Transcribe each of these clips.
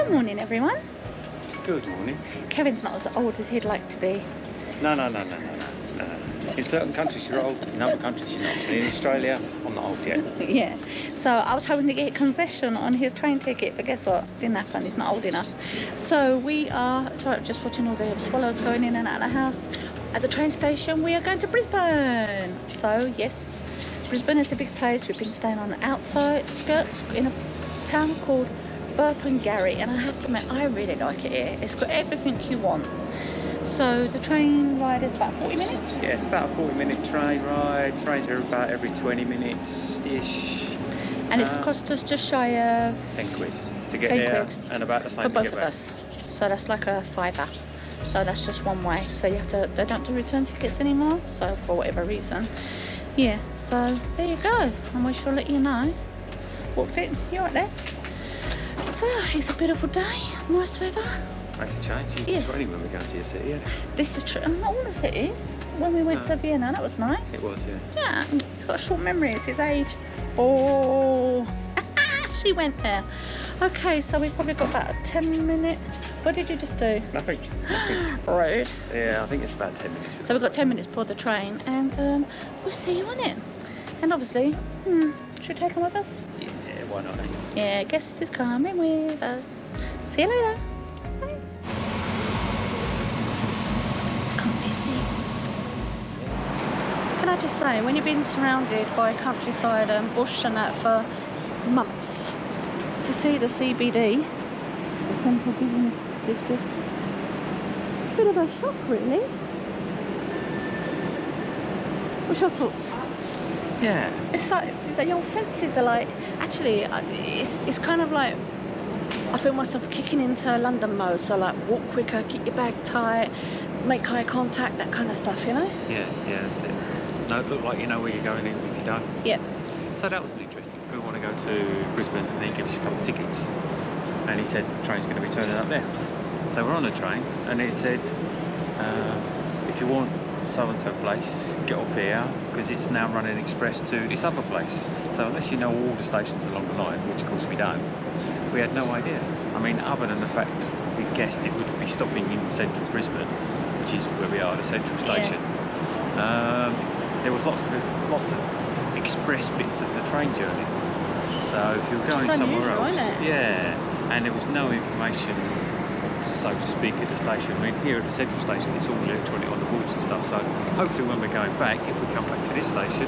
Good morning, everyone. Good morning. Kevin's not as old as he'd like to be. No. In certain countries you're old, in other countries you're not. In Australia, I'm not old yet. Yeah. So I was hoping to get a concession on his train ticket, but guess what? Didn't happen. He's not old enough. So we are just watching all the swallows going in and out of the house. At the train station, we are going to Brisbane. So yes, Brisbane is a big place. We've been staying on the outside skirts in a town called Gary, and I have to admit, I really like it here. It's got everything you want. So the train ride is about 40 minutes? Yeah, it's about a 40-minute train ride. Trains are about every 20 minutes-ish. And it's cost us just shy of 10 quid to get here, and about the same for to both get of back. us. So that's like a £5. So that's just one way. So you have to, they don't do return tickets anymore. So for whatever reason. Yeah, so there you go. And we shall let you know what fit. You're right there. So it's a beautiful day, nice weather. Makes a change. Yes. It's raining when we go to your city, yeah? This is true. Not all the cities. When we went to Vienna, that was nice. It was, yeah. Yeah, he's got a short memory at his age. Oh, she went there. Okay, so we've probably got about a 10 minute. What did you just do? Nothing. Rude. Yeah, I think it's about 10 minutes. So we've got 10 minutes for the train, and we'll see you on it. And obviously, should we take him with us? Yeah, why not? Yeah, guest is coming with us. See you later. Bye. Can't be seen. Can I just say, when you've been surrounded by countryside and bush and that for months, to see the CBD, the Central Business District, a bit of a shock, really. What's your thoughts? Yeah. It's like that your senses are like, actually, it's kind of like, I feel myself kicking into London mode. So like, walk quicker, keep your bag tight, make eye contact, that kind of stuff, you know? Yeah, that's it. No, it look like you know where you're going if you don't. Yeah. So that was interesting. We want to go to Brisbane, and he gave us a couple of tickets. And he said the train's going to be turning up there. So we're on the train, and it said, if you want so-and-so place, get off here, because it's now running express to this other place. So unless you know all the stations along the line, which of course we don't, we had no idea. I mean, other than the fact we guessed it would be stopping in central Brisbane, which is where we are, the central station. There was lots of express bits of the train journey. So if you were going somewhere else, yeah, and there was no information, so to speak, at the station. I mean, here at the central station, it's all electronic on the boards and stuff. So hopefully, when we're going back, if we come back to this station,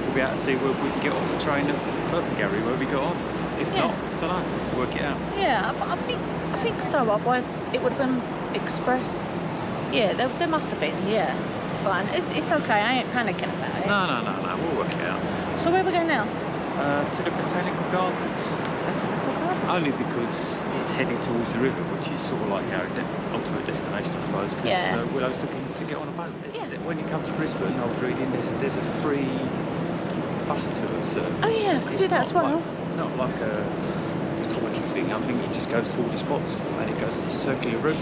we'll be able to see where we can get off the train at Gary, where we got on. If not, I don't know. We'll work it out. Yeah, I think so. Otherwise, it would have been express. Yeah, there must have been. Yeah, it's fine. It's okay. I ain't panicking about it. No. We'll work it out. So where are we going now? To the Botanical Gardens. Only because it's heading towards the river, which is sort of like our ultimate destination, I suppose. Because Willow's looking to get on a boat. When you come to Brisbane, I was reading there's a free bus tour service. Oh yeah, I do that as well. Not like a commentary thing. I think it just goes to all the spots and it goes a circular route.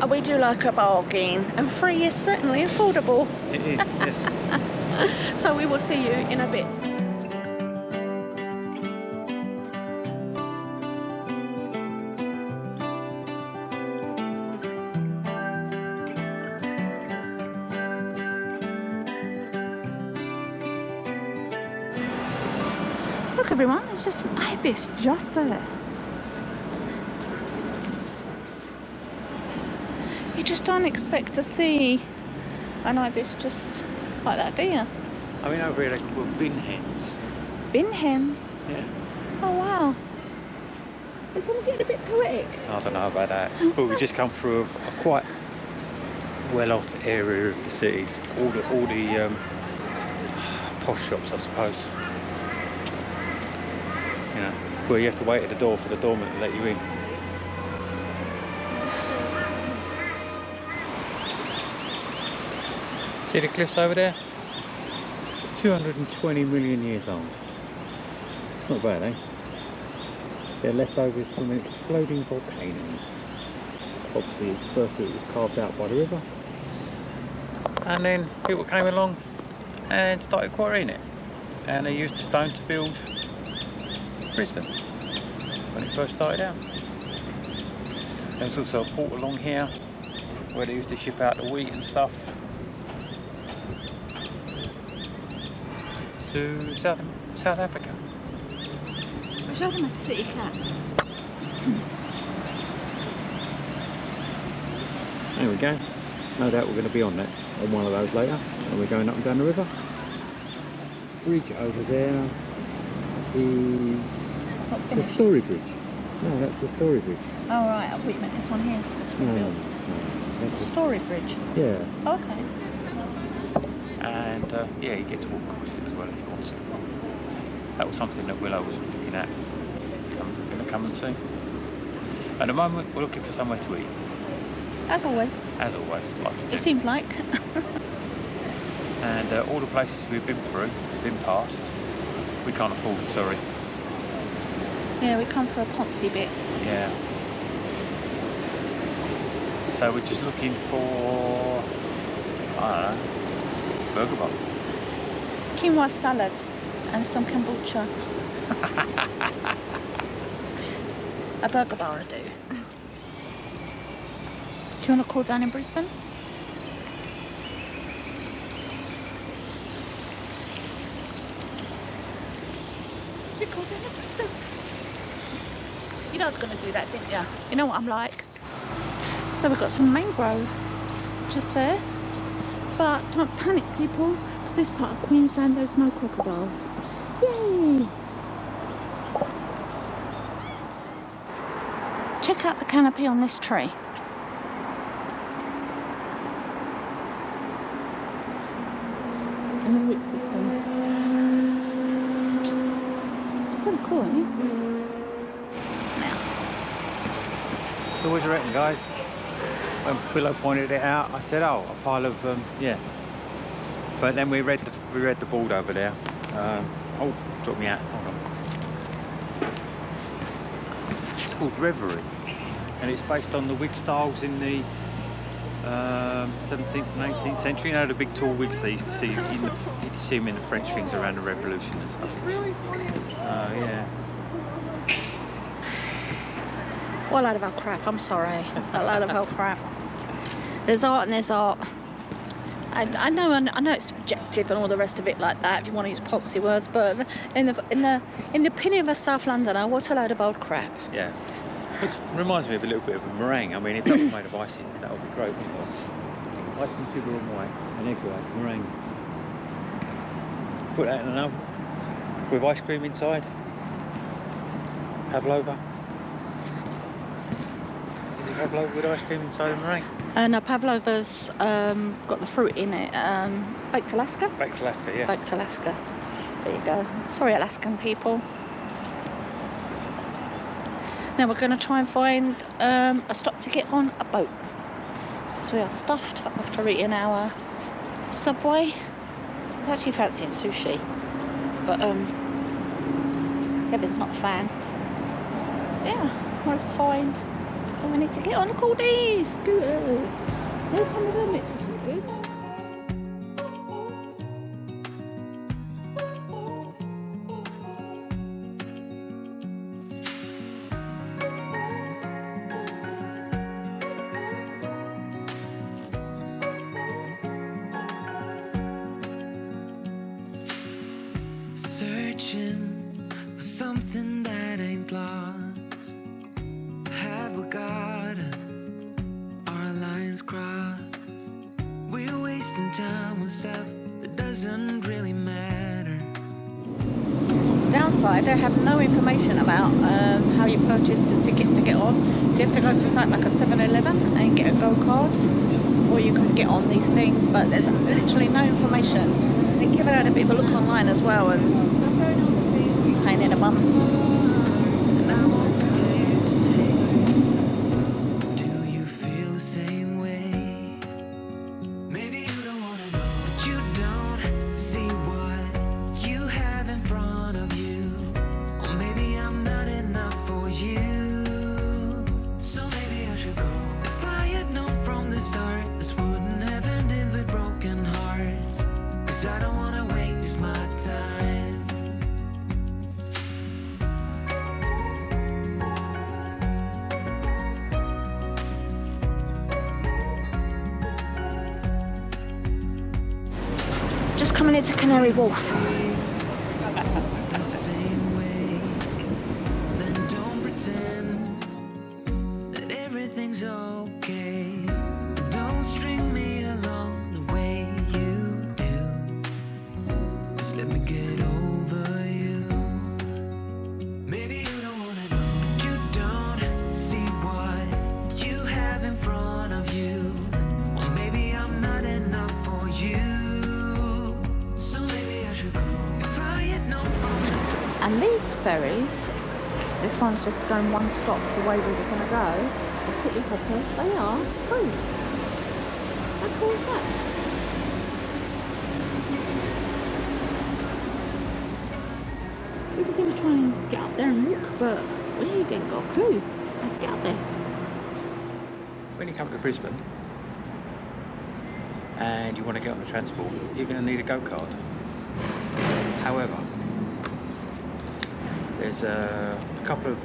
We do like a bargain, and free is certainly affordable. It is, yes. So we will see you in a bit. Look everyone, it's just an ibis just there. You just don't expect to see an ibis just like that, do you? I mean, over here they call bin hens. Bin hens? Yeah. Oh wow. Is someone getting a bit poetic? I don't know about that. But we just come through a quite well-off area of the city. All the posh shops, I suppose. You know, where you have to wait at the door for the doorman to let you in. See the cliffs over there? 220 million years old. Not bad, eh? They're leftovers from an exploding volcano. Obviously, firstly it was carved out by the river, and then people came along and started quarrying it, and they used the stone to build Brisbane. when it first started out. There's also a port along here where they used to ship out the wheat and stuff to South Africa. I showed them a city cat. There we go. No doubt we're going to be on one of those later when we're going up and down the river. Bridge over there is the Story Bridge. No, that's the Story Bridge. Oh right, I thought you meant this one here. No, that's the Story Bridge. Yeah. Okay. And yeah, you get to walk across it as well if you want to. That was something that Willow was looking at. Going to come and see. At the moment, we're looking for somewhere to eat. As always. As always, like you do. It seems like. And all the places we've been past, we can't afford, sorry. Yeah, we come for a Ponzi bit. Yeah. So we're just looking for, I don't know, burger bar. Quinoa salad and some kombucha. A burger bar will do. Do you want to call down in Brisbane? You call down in Brisbane? You know I was going to do that, didn't you? You know what I'm like. So we've got some mangrove just there. But don't panic, people, because this part of Queensland there's no crocodiles. Yay! Check out the canopy on this tree. And the root system. It's pretty cool, isn't it? Now. So what do you reckon, guys? When Willow pointed it out, I said, "Oh, a pile of yeah." But then we read the board over there. Oh, drop me out. Hold on. It's called Reverie, and it's based on the wig styles in the 17th and 18th century. You know, the big tall wigs they used to see you'd see them in the French things around the Revolution and stuff. Really funny. Yeah. What a load of old crap, I'm sorry. A load of old crap. There's art and there's art. I know it's subjective and all the rest of it like that, if you want to use Ponzi words, but in the opinion of a South Londoner, what a load of old crap. Yeah. Which reminds me of a little bit of a meringue. I mean, if that was made of icing, that would be great, wouldn't it? Icing, sugar and white, and egg white, meringues. Put that in an oven with ice cream inside. Pavlova. Is it pavlova with ice cream inside a meringue? No, pavlova's got the fruit in it. Baked Alaska? Baked Alaska, yeah. Baked Alaska. There you go. Sorry, Alaskan people. Now we're going to try and find a stop to get on a boat. So we are stuffed after eating our Subway. I was actually fancying sushi, but Kevin's not a fan. Yeah, we'll find. So we need to get on. Look all these scooters. No come with limits, which is good. Searching for something that ain't lost. Have we got our lines crossed? We're wasting time on stuff that doesn't really matter. Downside, they have no information about how you purchase the tickets to get on. So you have to go to a site like a 7-Eleven and get a Go card, or you can get on these things, but there's literally no information. I think Kevin had a bit of a look online as well, and pain in the bum. And I won't dare to say, do you feel the same way? Maybe you don't wanna know, but you don't see what you have in front of you. Or maybe I'm not enough for you. So maybe I should go. If I had known from the start, this wouldn't have ended with broken hearts. 'Cause I don't wanna waste my time. coming into Canary Wharf. the same way, then don't pretend that everything's okay. Don't string me along the way you do. Just let me get over you. Maybe you don't wanna know, but you don't see what you have in front of you. Or maybe I'm not enough for you. So maybe I should go. If I had known from the start. And these ferries, this one's just going one stop the way we were going to go. The city hoppers, they are free. How cool is that? We were going to try and get up there and walk, but we ain't got a clue how to get up there. When you come to Brisbane and you want to get on the transport, you're going to need a go card. However, there's a couple of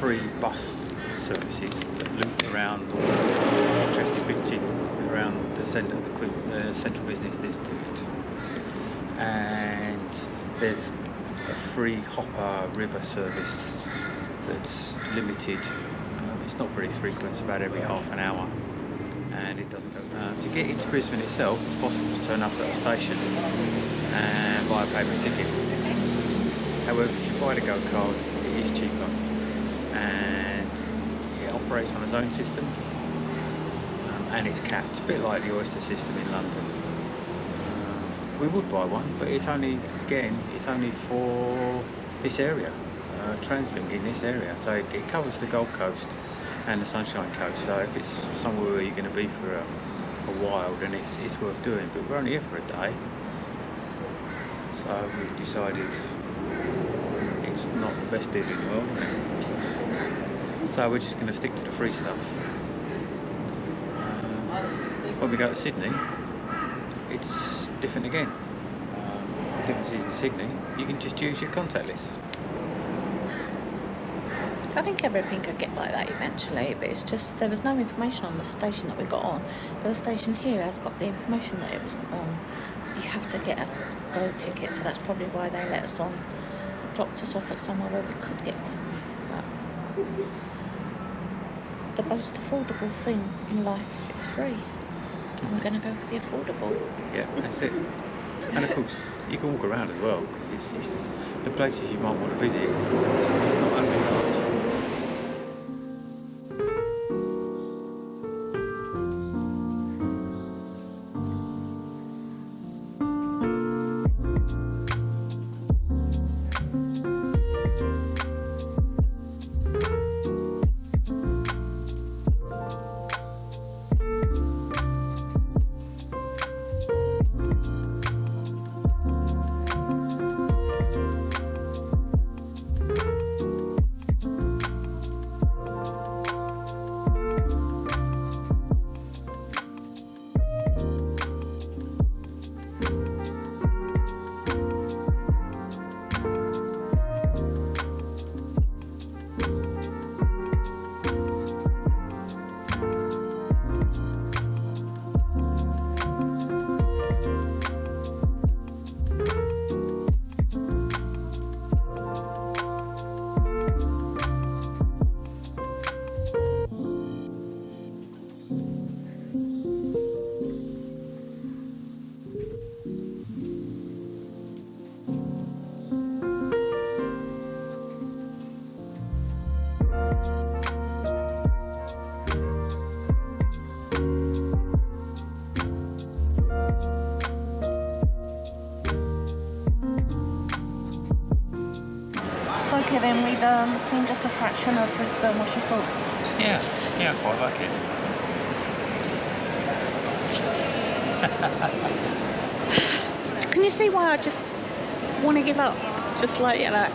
free bus services that loop around all the interesting bits around the centre of the central business district, and there's a free Hopper River service that's limited. It's not very frequent, it's about every half an hour, and it doesn't go. To get into Brisbane itself, it's possible to turn up at a station and buy a paper ticket. However, if you buy the go card, it is cheaper, and it operates on its own system, and it's capped, a bit like the Oyster system in London. We would buy one, but it's only for this area, Translink in this area, so it covers the Gold Coast and the Sunshine Coast. So if it's somewhere where you're going to be for a while, then it's worth doing. But we're only here for a day, so we've decided it's not the best deal in the world. So we're just going to stick to the free stuff. When we go to Sydney, it's different again. The difference is in Sydney, you can just use your contact list. I think everything could get like that eventually, but it's just there was no information on the station that we got on. But the station here has got the information that it was on. You have to get a go ticket, so that's probably why they let us on. Dropped us off at somewhere where we could get one. But the most affordable thing in life is free. And we're going to go for the affordable. Yeah, that's it. And of course, you can walk around as well, because it's the places you might want to visit. It's not only large. So Kevin, we've seen just a fraction of Brisbane. What's your thoughts? Yeah, I quite like it. Can you see why I just want to give up? Just like that.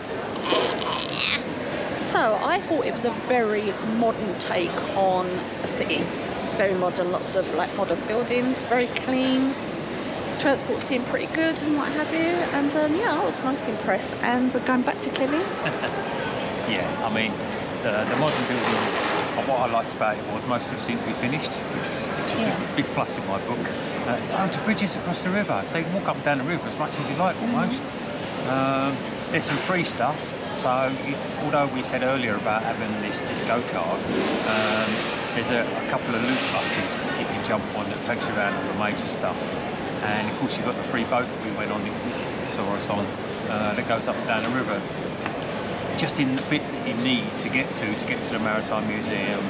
So I thought it was a very modern take on a city. Very modern, lots of like modern buildings, very clean. Transport seemed pretty good and what have you. And yeah, I was most impressed. And we're going back to Kevin. Yeah, I mean, the modern buildings But what I liked about it was most of it seemed to be finished, which is a big plus in my book. To bridges across the river, so you can walk up and down the river as much as you like almost. There's some free stuff. So, although we said earlier about having this go-kart, there's a couple of loop buses that you can jump on that takes you around all the major stuff. And of course you've got the free boat that we went on, you saw us on, that goes up and down the river. Just in the bit that you need to get to the Maritime Museum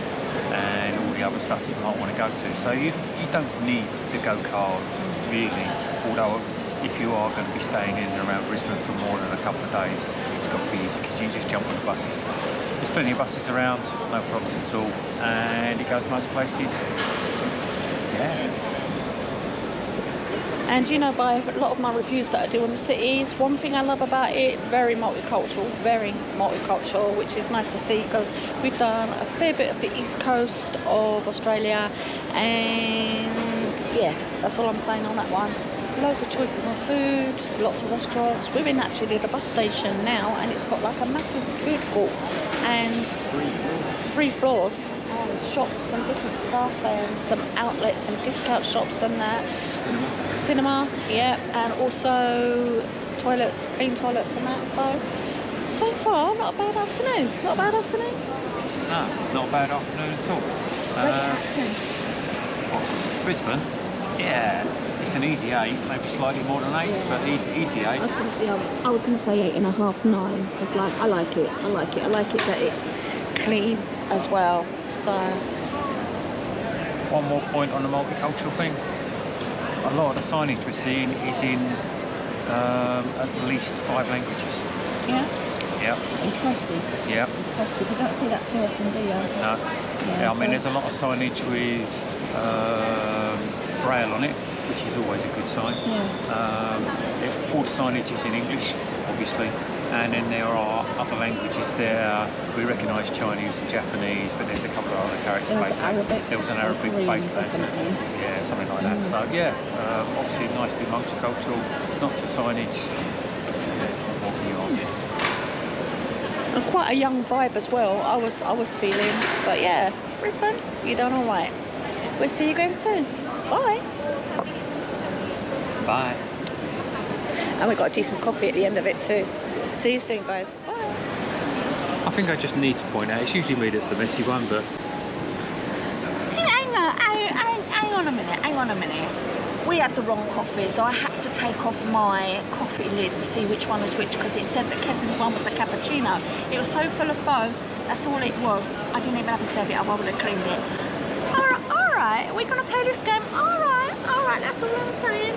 and all the other stuff that you might want to go to. So you don't need the go-kart really, although if you are going to be staying in and around Brisbane for more than a couple of days, it's got to be easy because you just jump on the buses. There's plenty of buses around, no problems at all, and it goes most places. Yeah. And you know, by a lot of my reviews that I do on the cities, one thing I love about it, very multicultural, which is nice to see because we've done a fair bit of the east coast of Australia, and yeah, that's all I'm saying on that one. Loads of choices on food, lots of restaurants. We're in actually the bus station now, and it's got like a massive food court and 3 floors and shops and different stuff and some outlets, some discount shops and that. Cinema, yeah, and also toilets, clean toilets and that. So far, not a bad afternoon. Not a bad afternoon. No, not a bad afternoon at all. What, Brisbane? Yeah, it's an easy 8, maybe slightly more than 8, but easy 8. I was going to say 8.5, 9, because like I like it that it's clean as well. So one more point on the multicultural thing. A lot of the signage we're seeing is in at least 5 languages. yeah, Yeah, impressive. yeah. Impressive. You don't see that too often, do you? No. Yeah, I mean, there's a lot of signage with Braille on it, which is always a good sign. Yeah. All the signage is in English, obviously, and then there are other languages there. We recognise Chinese and Japanese, but there's a couple of other characters There was based there. Arabic. There was an Arabic Korean, based there. definitely. Yeah, something like that. So yeah, obviously nicely multicultural, lots of signage. Yeah, what can you ask? And quite a young vibe as well. I was feeling, but yeah, Brisbane, you done all right. We'll see you again soon. Bye. Bye. And we got a decent coffee at the end of it too. See you soon, guys. Bye. I think I just need to point out, it's usually me that's the messy one, but Hang on a minute. We had the wrong coffee, so I had to take off my coffee lid to see which one was which, because it said that Kevin's one was the cappuccino. It was so full of foam, that's all it was. I didn't even have to serve it up, I would have cleaned it. Alright, we're gonna play this game. Alright, that's all I'm saying.